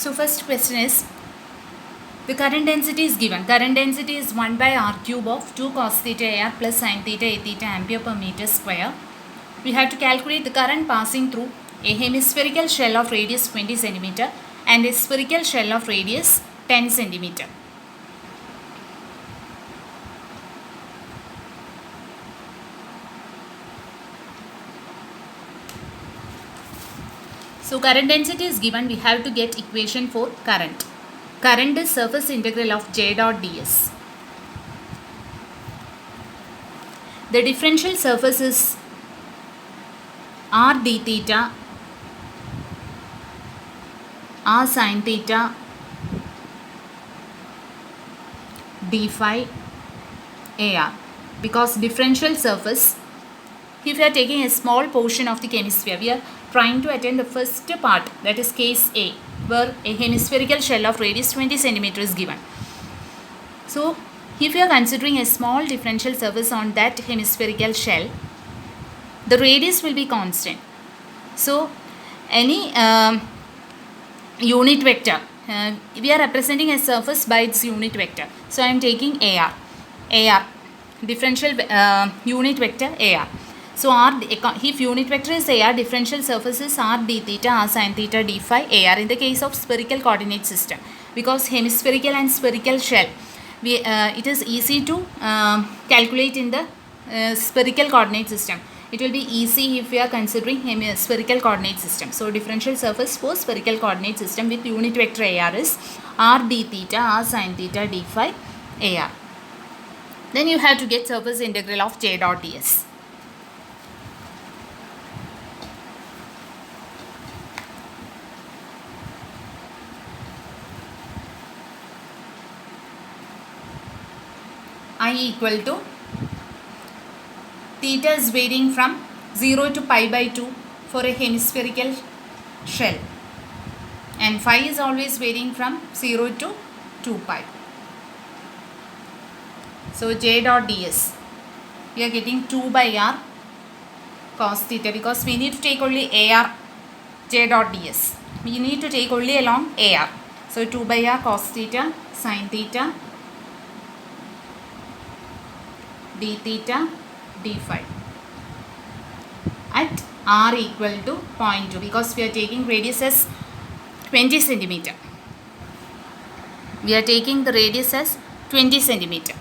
So first question is, the current density is given. Current density is 1 by r cube of 2 cos theta AR plus sin theta A theta ampere per meter square. We have to calculate the current passing through a hemispherical shell of radius 20 cm and a spherical shell of radius 10 cm. So current density is given, we have to get equation for current. Current is surface integral of J dot ds. The differential surface is r d theta, r sin theta, d phi AR. Because differential surface, if we are taking a small portion of the hemisphere, we are trying to attend the first part, that is case A, where a hemispherical shell of radius 20 cm is given. So if you are considering a small differential surface on that hemispherical shell, the radius will be constant. So any unit vector, we are representing a surface by its unit vector. So I am taking AR, differential unit vector AR. So if unit vector is AR, differential surface is r d theta, r sin theta, d phi AR in the case of spherical coordinate system. Because hemispherical and spherical shell, it is easy to calculate in the spherical coordinate system. It will be easy if we are considering spherical coordinate system. So differential surface for spherical coordinate system with unit vector AR is r d theta, r sin theta, d phi AR. Then you have to get surface integral of J dot ds. I equal to, theta is varying from 0 to pi by 2 for a hemispherical shell, and phi is always varying from 0 to 2 pi. So J dot ds, we are getting 2 by r cos theta, because we need to take only AR J dot ds. We need to take only along AR. So 2 by r cos theta sin theta d theta d phi at r equal to 0.2, because we are taking radius as 20 cm. We are taking the radius as 20 cm.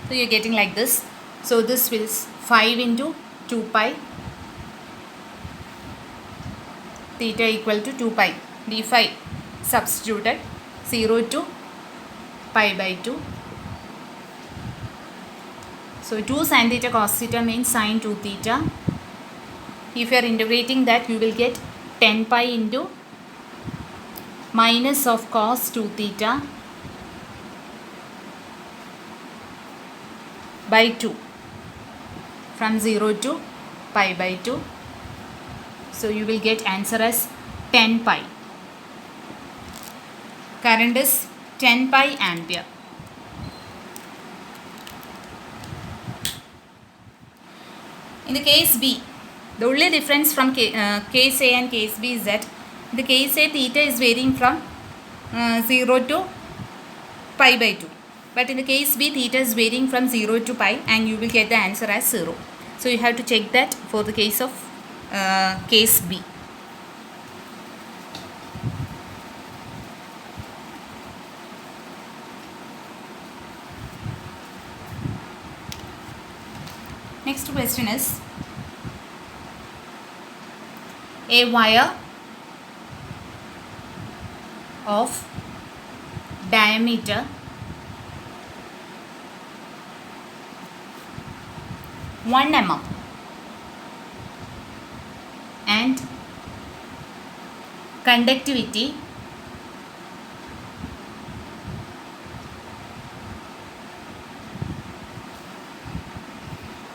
So you are getting like this. So this is 5 into 2 pi theta equal to 2 pi d phi substituted 0 to pi by 2. So 2 sin theta cos theta means sin 2 theta. If you are integrating that, you will get 10 pi into minus of cos 2 theta by 2 from 0 to pi by 2. So you will get answer as 10 pi. Current is 10 pi ampere. In the case B, the only difference from case A and case B is that in the case A, theta is varying from 0 to pi by 2. But in the case B, theta is varying from 0 to pi, and you will get the answer as 0. So you have to check that for the case of case B. Next question is, a wire of diameter 1 mm and conductivity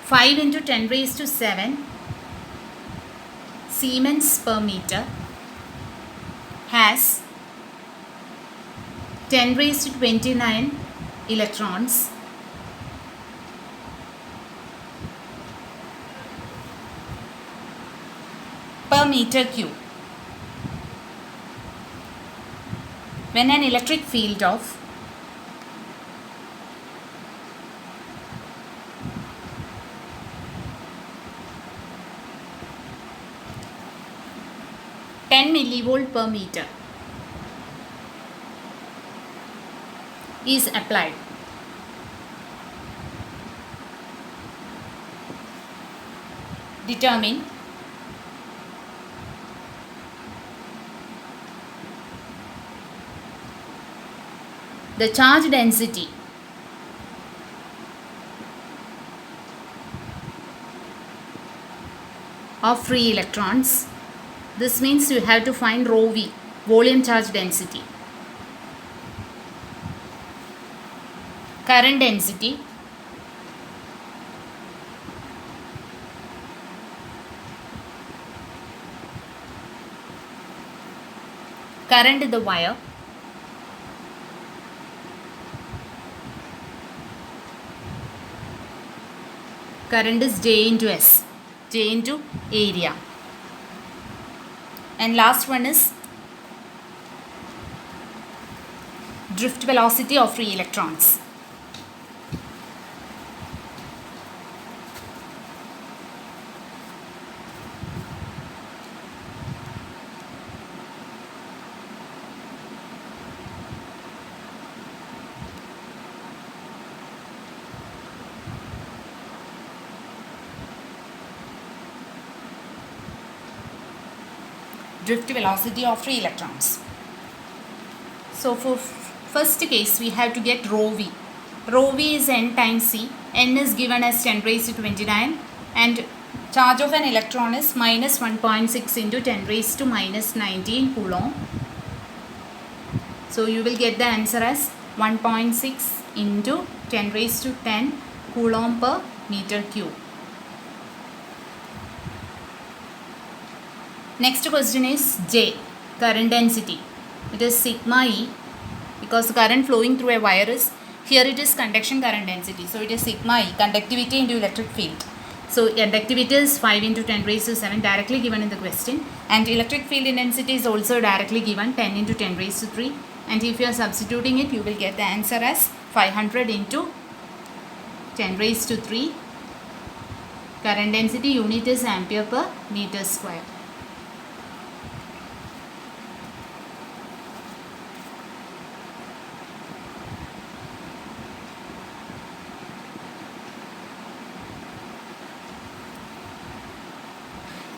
5 into 10 raised to 7 Siemens per meter has 10 raised to 29 electrons per meter cube. When an electric field of 10 millivolt per meter is applied, determine the charge density of free electrons. This means you have to find rho v, volume charge density. Current density, current in the wire, current is J into S, J into area. And last one is drift velocity of free electrons. Drift velocity of free electrons. So for first case we have to get rho v. Rho v is n times c. N is given as 10 raised to 29 and charge of an electron is minus 1.6 into 10 raised to minus 19 coulomb. So you will get the answer as 1.6 into 10 raised to 10 coulomb per meter cube. Next question is J, current density. It is sigma E because the current flowing through a wire is, here it is conduction current density. So it is sigma E, conductivity into electric field. So conductivity is 5 into 10 raised to 7 directly given in the question. And electric field intensity is also directly given 10 into 10 raised to 3. And if you are substituting it, you will get the answer as 500 into 10 raised to 3. Current density unit is ampere per meter square.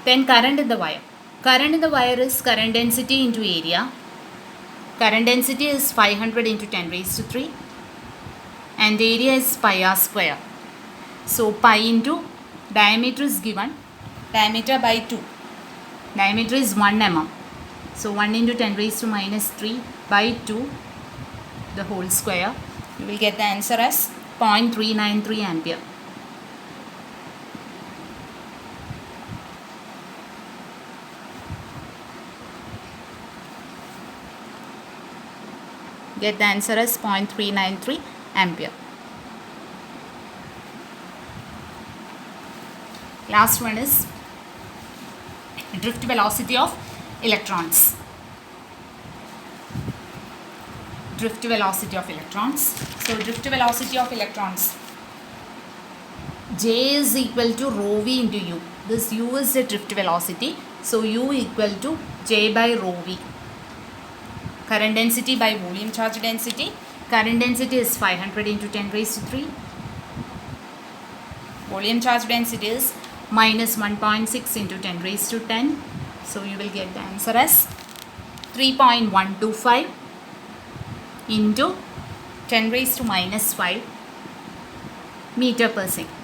Then current in the wire. Current in the wire is current density into area. Current density is 500 into 10 raised to 3 and area is pi r square. So pi into diameter is given, diameter by 2. Diameter is 1 mm. So 1 into 10 raised to minus 3 by 2 the whole square. You will get the answer as 0.393 ampere. Get the answer as 0.393 ampere. Last one is drift velocity of electrons. Drift velocity of electrons. So drift velocity of electrons. J is equal to rho v into u. This u is the drift velocity. So u equal to J by rho v. Current density by volume charge density. Current density is 500 into 10 raised to 3. Volume charge density is minus 1.6 into 10 raised to 10. So you will get the answer as 3.125 into 10 raised to minus 5 meter per second.